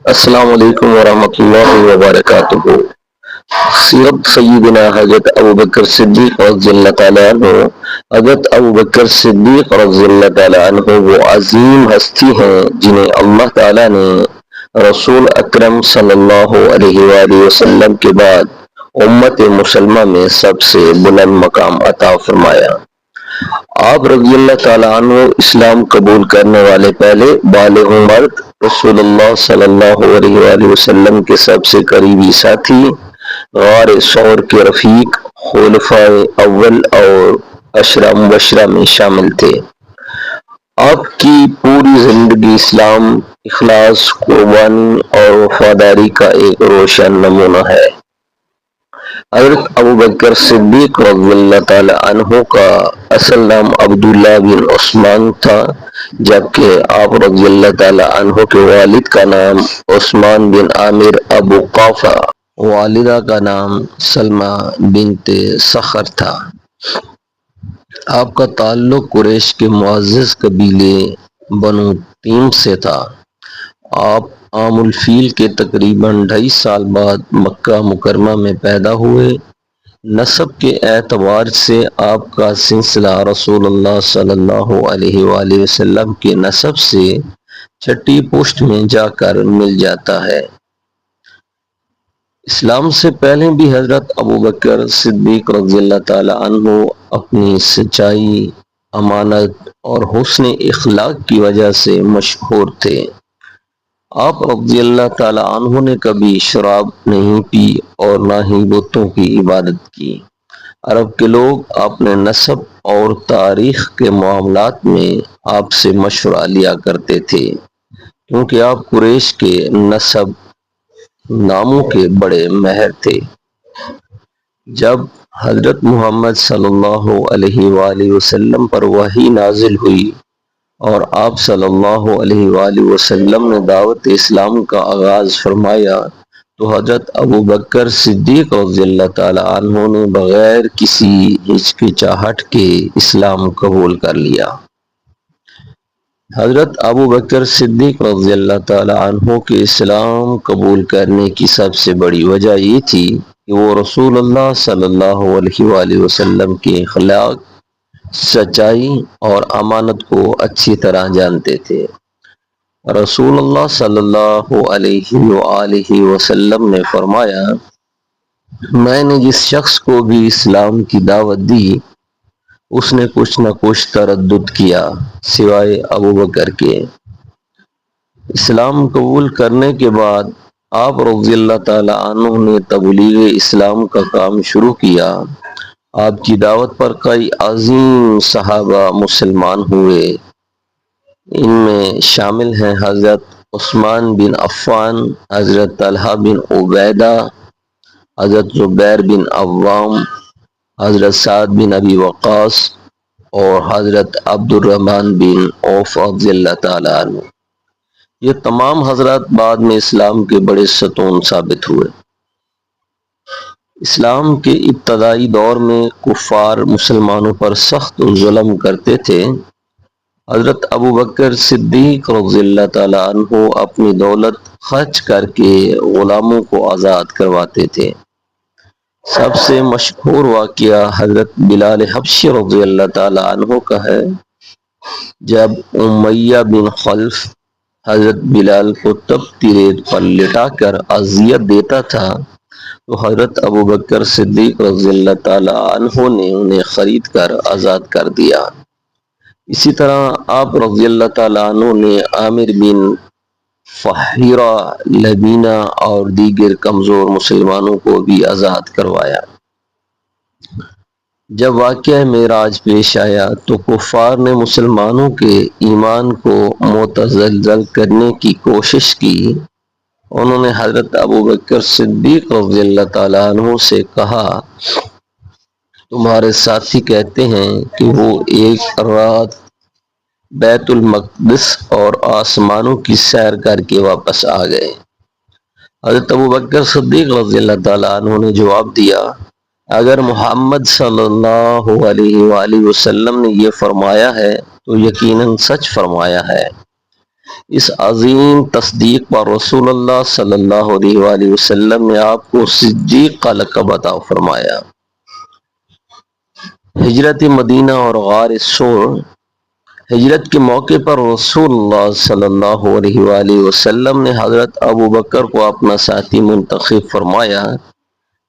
السلام علیکم ورحمۃ اللہ وبرکاتہ۔ سیرت سیدنا حضرت ابوبکر صدیق رضی اللہ تعالیٰ عنہ۔ حضرت ابوبکر صدیق رضی اللہ تعالیٰ عنہ وہ عظیم ہستی ہیں جنہیں اللہ تعالیٰ نے رسول اکرم صلی اللہ علیہ وآلہ وسلم کے بعد امت مسلمہ میں سب سے بلند مقام عطا فرمایا۔ آپ رضی اللہ تعالیٰ عنہ اسلام قبول کرنے والے پہلے بالغ مرد، رسول اللہ صلی اللہ علیہ وآلہ وسلم کے سب سے قریبی ساتھی، غار ثور کے رفیق، خلفائے اول اور عشرہ مبشرہ میں شامل تھے۔ آپ کی پوری زندگی اسلام، اخلاص، قربانی اور وفاداری کا ایک روشن نمونہ ہے۔ حضرت ابوبکر صدیق رضی اللہ تعالی عنہ کا اصل نام عبداللہ بن عثمان تھا، جبکہ آپ رضی اللہ تعالی عنہ کے والد کا نام عثمان بن عامر ابو قافہ، والدہ کا نام سلمہ بنت صخر تھا۔ آپ کا تعلق قریش کے معزز قبیلے بنو تیم سے تھا۔ آپ عام الفیل کے تقریباً 2.5 سال بعد مکہ مکرمہ میں پیدا ہوئے۔ نسب کے اعتبار سے آپ کا سلسلہ رسول اللہ صلی اللہ علیہ وآلہ وسلم کے نسب سے چھٹی پشت میں جا کر مل جاتا ہے۔ اسلام سے پہلے بھی حضرت ابوبکر صدیق رضی اللہ تعالی عنہ اپنی سچائی، امانت اور حسن اخلاق کی وجہ سے مشہور تھے۔ آپ رضی اللہ تعالی عنہ نے کبھی شراب نہیں پی اور نہ ہی بتوں کی عبادت کی۔ عرب کے لوگ اپنے نسب اور تاریخ کے معاملات میں آپ سے مشورہ لیا کرتے تھے، کیونکہ آپ قریش کے نسب ناموں کے بڑے ماہر تھے۔ جب حضرت محمد صلی اللہ علیہ وآلہ وسلم پر وحی نازل ہوئی اور آپ صلی اللہ علیہ وآلہ وسلم نے دعوت اسلام کا آغاز فرمایا تو حضرت ابوبکر صدیق رضی اللہ تعالی عنہ نے بغیر کسی ہچکچاہٹ کے اسلام قبول کر لیا۔ حضرت ابوبکر صدیق رضی اللہ تعالی عنہ کے اسلام قبول کرنے کی سب سے بڑی وجہ یہ تھی کہ وہ رسول اللہ صلی اللہ علیہ وآلہ وسلم کے اخلاق، سچائی اور امانت کو اچھی طرح جانتے تھے۔ رسول اللہ صلی اللہ علیہ وآلہ وسلم نے فرمایا، میں نے جس شخص کو بھی اسلام کی دعوت دی اس نے کچھ نہ کچھ تردد کیا سوائے ابوبکر کے۔ اسلام قبول کرنے کے بعد آپ رضی اللہ تعالی عنہ نے تبلیغ اسلام کا کام شروع کیا۔ آپ کی دعوت پر کئی عظیم صحابہ مسلمان ہوئے۔ ان میں شامل ہیں حضرت عثمان بن عفان، حضرت طلحہ بن عبیدہ، حضرت زبیر بن عوام، حضرت سعد بن ابی وقاص اور حضرت عبد الرحمن بن عوف رضی اللہ تعالیٰ عنہ۔ یہ تمام حضرات بعد میں اسلام کے بڑے ستون ثابت ہوئے۔ اسلام کے ابتدائی دور میں کفار مسلمانوں پر سخت ظلم کرتے تھے۔ حضرت ابوبکر صدیق رضی اللہ تعالیٰ عنہ اپنی دولت خرچ کر کے غلاموں کو آزاد کرواتے تھے۔ سب سے مشہور واقعہ حضرت بلال حبشی رضی اللہ تعالیٰ عنہ کا ہے۔ جب امیہ بن خلف حضرت بلال کو تپتی ریت پر لٹا کر اذیت دیتا تھا تو حضرت ابوبکر صدیق رضی اللہ تعالیٰ عنہ نے انہیں خرید کر آزاد کر دیا۔ اسی طرح آپ رضی اللہ تعالیٰ عنہ نے عامر بن فہیرہ، لبینہ اور دیگر کمزور مسلمانوں کو بھی آزاد کروایا۔ جب واقعہ معراج پیش آیا تو کفار نے مسلمانوں کے ایمان کو متزلزل کرنے کی کوشش کی۔ انہوں نے حضرت ابوبکر صدیق رضی اللہ تعالیٰ عنہ سے کہا، تمہارے ساتھی کہتے ہیں کہ وہ ایک رات بیت المقدس اور آسمانوں کی سیر کر کے واپس آ گئے۔ حضرت ابوبکر صدیق رضی اللہ تعالیٰ عنہ نے جواب دیا، اگر محمد صلی اللہ علیہ وآلہ وسلم نے یہ فرمایا ہے تو یقیناً سچ فرمایا ہے۔ اس عظیم تصدیق پر رسول اللہ صلی اللہ علیہ وآلہ وسلم نے آپ کو صدیق کا لقب عطا فرمایا۔ ہجرت مدینہ اور غار ثور۔ ہجرت کے موقع پر رسول اللہ صلی اللہ علیہ وآلہ وسلم نے حضرت ابو بکر کو اپنا ساتھی منتخب فرمایا۔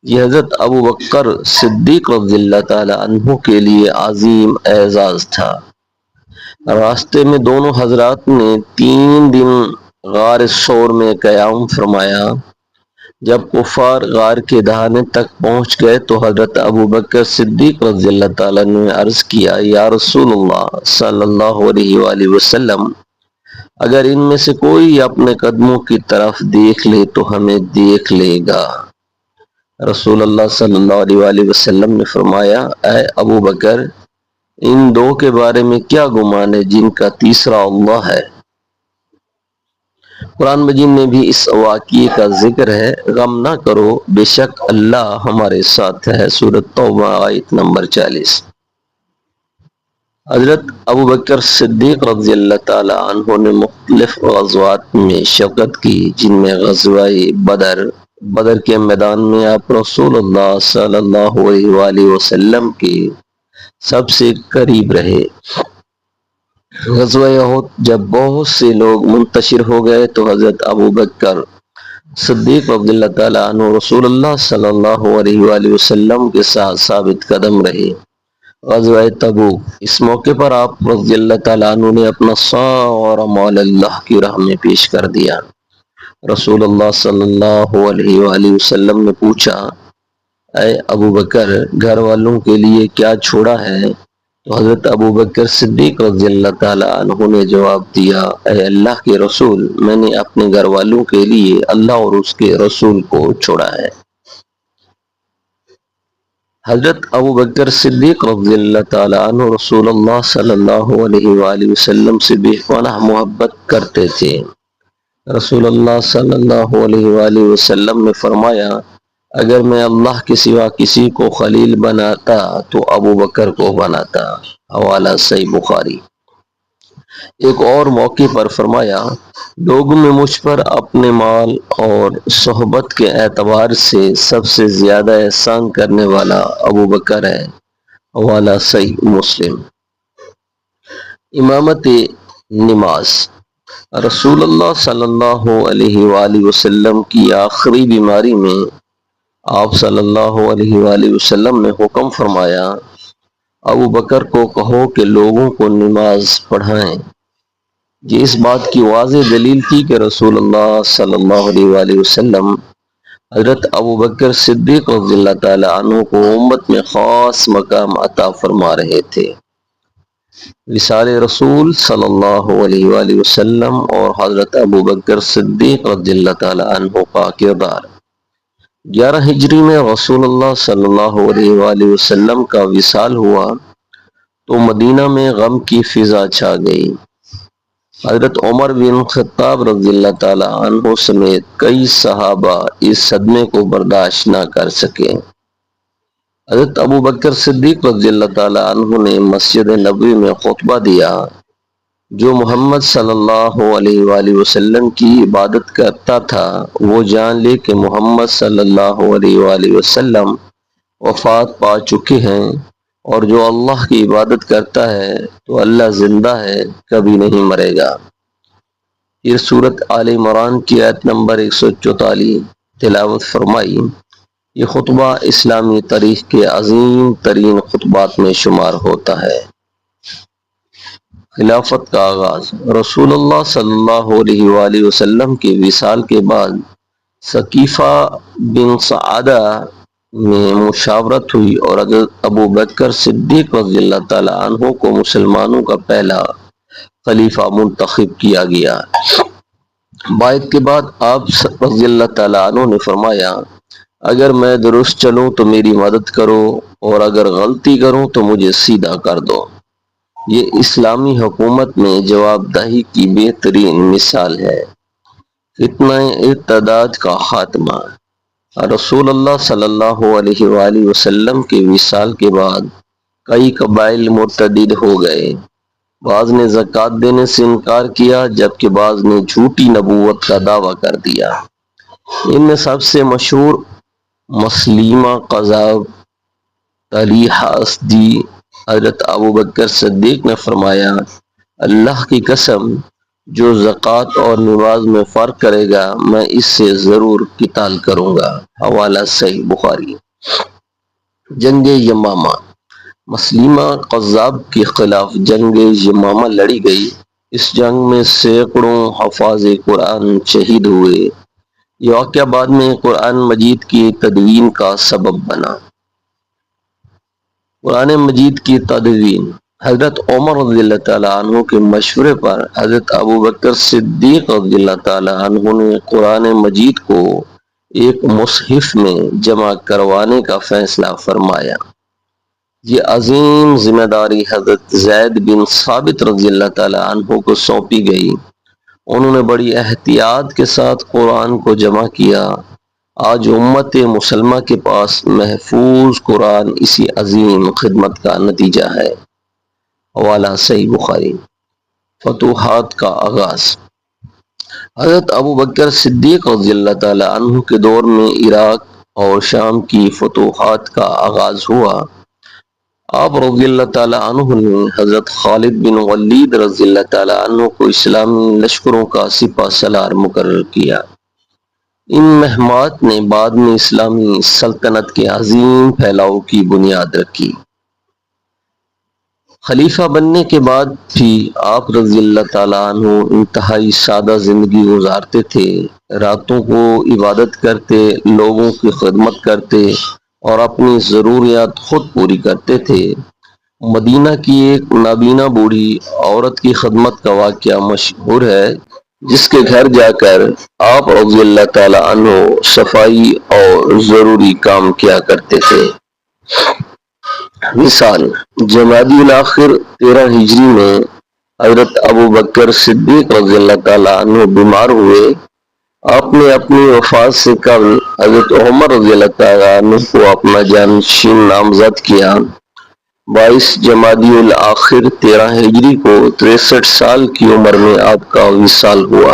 یہ حضرت ابو بکر صدیق رضی اللہ تعالی عنہ کے لیے عظیم اعزاز تھا۔ راستے میں دونوں حضرات نے 3 دن غار ثور میں قیام فرمایا۔ جب کفار غار کے دہانے تک پہنچ گئے تو حضرت ابو بکر صدیق رضی اللہ تعالیٰ نے عرض کیا، یا رسول اللہ صلی اللہ علیہ وآلہ وسلم، اگر ان میں سے کوئی اپنے قدموں کی طرف دیکھ لے تو ہمیں دیکھ لے گا۔ رسول اللہ صلی اللہ علیہ وآلہ وسلم نے فرمایا، اے ابو بکر، ان 2 کے بارے میں کیا گمان ہے جن کا تیسرا اللہ ہے؟ قرآن مجید میں بھی اس واقعے کا ذکر ہے، غم نہ کرو، بے شک اللہ ہمارے ساتھ ہے۔ سورۃ توبہ آیت نمبر 40۔ حضرت ابو بکر صدیق رضی اللہ تعالی عنہ نے مختلف غزوات میں شرکت کی، جن میں غزوہ بدر کے میدان میں آپ رسول اللہ صلی اللہ علیہ وآلہ وسلم کے سب سے قریب رہے۔ غزوہ احد جب بہت سے لوگ منتشر ہو گئے تو حضرت ابو بکر صدیق رضی اللہ تعالی عنہ رسول اللہ صلی اللہ علیہ وآلہ وسلم کے ساتھ ثابت قدم رہے۔ غزوہ تبوک، اس موقع پر آپ رضی اللہ تعالی عنہ نے اپنا سارا مال اللہ کی راہ میں پیش کر دیا۔ رسول اللہ صلی اللہ علیہ وآلہ وسلم نے پوچھا، اے ابو بکر، گھر والوں کے لیے کیا چھوڑا ہے؟ تو حضرت ابو بکر صدیق رضی اللہ تعالی عنہ نے جواب دیا، اے اللہ کے رسول، میں نے اپنے گھر والوں کے لیے اللہ اور اس کے رسول کو چھوڑا ہے۔ حضرت ابو بکر صدیق رضی اللہ تعالی عنہ رسول اللہ صلی اللہ علیہ وآلہ وسلم سے بے پناہ محبت کرتے تھے۔ رسول اللہ صلی اللہ علیہ وآلہ وسلم نے فرمایا، اگر میں اللہ کے سوا کسی کو خلیل بناتا تو ابو بکر کو بناتا۔ حوالہ صحیح بخاری۔ ایک اور موقع پر فرمایا، لوگوں میں مجھ پر اپنے مال اور صحبت کے اعتبار سے سب سے زیادہ احسان کرنے والا ابو بکر ہے۔ حوالہ صحیح مسلم۔ امامت نماز۔ رسول اللہ صلی اللہ علیہ وآلہ وسلم کی آخری بیماری میں آپ صلی اللہ علیہ وآلہ وسلم نے حکم فرمایا، ابو بکر کو کہو کہ لوگوں کو نماز پڑھائیں۔ یہ اس بات کی واضح دلیل تھی کہ رسول اللہ صلی اللہ علیہ وآلہ وسلم حضرت ابو بکر صدیق رضی اللہ تعالی عنہ کو امت میں خاص مقام عطا فرما رہے تھے۔ وصال رسول صلی اللہ علیہ وآلہ وسلم اور حضرت ابو بکر صدیق رضی اللہ تعالی عنہ کا کردار۔ 11 ہجری میں رسول اللہ صلی اللہ علیہ وآلہ وسلم کا وصال ہوا تو مدینہ میں غم کی فضا چھا گئی۔ حضرت عمر بن خطاب رضی اللہ تعالی عنہ سمیت کئی صحابہ اس صدمے کو برداشت نہ کر سکے۔ حضرت ابو بکر صدیق رضی اللہ تعالی عنہ نے مسجد نبوی میں خطبہ دیا، جو محمد صلی اللہ علیہ وآلہ وسلم کی عبادت کرتا تھا وہ جان لے کہ محمد صلی اللہ علیہ وآلہ وسلم وفات پا چکے ہیں، اور جو اللہ کی عبادت کرتا ہے تو اللہ زندہ ہے، کبھی نہیں مرے گا۔ یہ سورۃ آل عمران کی آیت نمبر 144 تلاوت فرمائی۔ یہ خطبہ اسلامی تاریخ کے عظیم ترین خطبات میں شمار ہوتا ہے۔ خلافت کا آغاز۔ رسول اللہ صلی اللہ علیہ وآلہ وسلم کے وصال کے بعد ثقیفہ بن سعدہ میں مشاورت ہوئی اور حضرت ابو بکر صدیق رضی اللہ تعالی عنہ کو مسلمانوں کا پہلا خلیفہ منتخب کیا گیا۔ بیعت کے بعد آپ رضی اللہ تعالی عنہ نے فرمایا، اگر میں درست چلوں تو میری مدد کرو، اور اگر غلطی کروں تو مجھے سیدھا کر دو۔ یہ اسلامی حکومت میں جواب دہی کی بہترین مثال ہے۔ فتنہ ارتداد کا خاتمہ۔ رسول اللہ صلی اللہ علیہ وآلہ وسلم کے وصال کے بعد کئی قبائل مرتد ہو گئے۔ بعض نے زکوٰۃ دینے سے انکار کیا جبکہ بعض نے جھوٹی نبوت کا دعویٰ کر دیا۔ ان میں سب سے مشہور مسلیمہ قذاب طلیحہ اسدی حضرت ابوبکر صدیق نے فرمایا، اللہ کی قسم، جو زکوٰۃ اور نماز میں فرق کرے گا میں اس سے ضرور قتال کروں گا۔ حوالہ صحیح بخاری۔ جنگ یمامہ، مسلیمہ قذاب کے خلاف جنگ یمامہ لڑی گئی۔ اس جنگ میں سینکڑوں حفاظ قرآن شہید ہوئے۔ یہ واقعہ بعد میں قرآن مجید کی تدوین کا سبب بنا۔ قرآن مجید کی تدوین، حضرت عمر رضی اللہ تعالیٰ عنہ کے مشورے پر حضرت ابوبکر صدیق رضی اللہ تعالیٰ عنہ نے قرآن مجید کو ایک مصحف میں جمع کروانے کا فیصلہ فرمایا۔ یہ عظیم ذمہ داری حضرت زید بن ثابت رضی اللہ تعالیٰ عنہ کو سونپی گئی۔ انہوں نے بڑی احتیاط کے ساتھ قرآن کو جمع کیا۔ آج امت مسلمہ کے پاس محفوظ قرآن اسی عظیم خدمت کا نتیجہ ہے۔ حوالہ صحیح بخاری۔ فتوحات کا آغاز، حضرت ابوبکر صدیق رضی اللہ تعالیٰ عنہ کے دور میں عراق اور شام کی فتوحات کا آغاز ہوا۔ آپ رضی اللہ تعالیٰ عنہ نے حضرت خالد بن ولید رضی اللہ تعالیٰ عنہ کو اسلامی لشکروں کا سپہ سالار مقرر کیا۔ ان مہمات نے بعد میں اسلامی سلطنت کے عظیم پھیلاؤ کی بنیاد رکھی۔ خلیفہ بننے کے بعد بھی آپ رضی اللہ تعالیٰ عنہ انتہائی سادہ زندگی گزارتے تھے۔ راتوں کو عبادت کرتے، لوگوں کی خدمت کرتے اور اپنی ضروریات خود پوری کرتے تھے۔ مدینہ کی ایک نابینا بوڑھی عورت کی خدمت کا واقعہ مشہور ہے، جس کے گھر جا کر آپ رضی اللہ تعالیٰ عنہ صفائی اور ضروری کام کیا کرتے تھے۔ مثال، جمادی الاخر 13 ہجری میں حضرت ابوبکر صدیق رضی اللہ تعالیٰ عنہ بیمار ہوئے۔ آپ نے اپنی وفات سے قبل حضرت عمر رضی اللہ تعالیٰ عنہ کو اپنا جانشین نامزد کیا۔ 22 جمادی الاخر 13 ہجری کو 63 سال کی عمر میں آپ کا وصال ہوا۔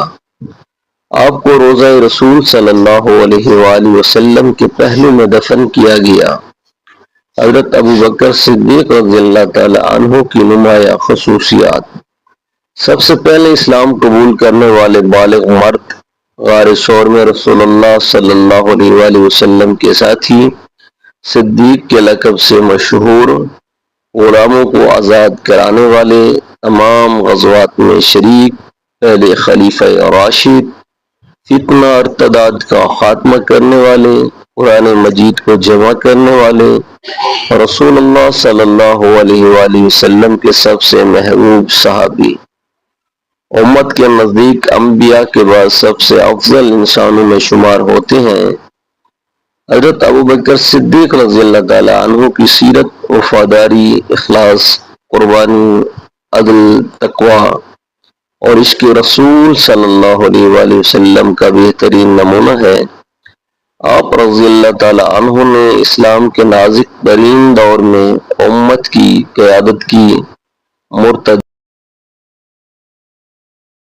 آپ کو روضہ رسول صلی اللہ علیہ وآلہ وسلم کے پہلو میں دفن کیا گیا۔ حضرت ابوبکر صدیق رضی اللہ تعالیٰ عنہ کی نمایاں خصوصیات، سب سے پہلے اسلام قبول کرنے والے بالغ مرد، غار ثور میں رسول اللہ صلی اللہ علیہ وآلہ وسلم کے ساتھی، صدیق کے لقب سے مشہور، غلاموں کو آزاد کرانے والے، تمام غزوات میں شریک، پہلے خلیفہ راشد، فتنہ ارتداد کا خاتمہ کرنے والے، قرآن مجید کو جمع کرنے والے، رسول اللہ صلی اللہ علیہ وآلہ وسلم کے سب سے محبوب صحابی، امت کے نزدیک انبیاء کے بعد سب سے افضل انسانوں میں شمار ہوتے ہیں۔ حضرت ابوبکر صدیق رضی اللہ تعالیٰ عنہ کی سیرت وفاداری، اخلاص، قربانی، عدل، تقوی اور عشق رسول صلی اللہ علیہ وآلہ وسلم کا بہترین نمونہ ہے۔ آپ رضی اللہ تعالیٰ عنہ نے اسلام کے نازک ترین دور میں امت کی قیادت کی، مرتد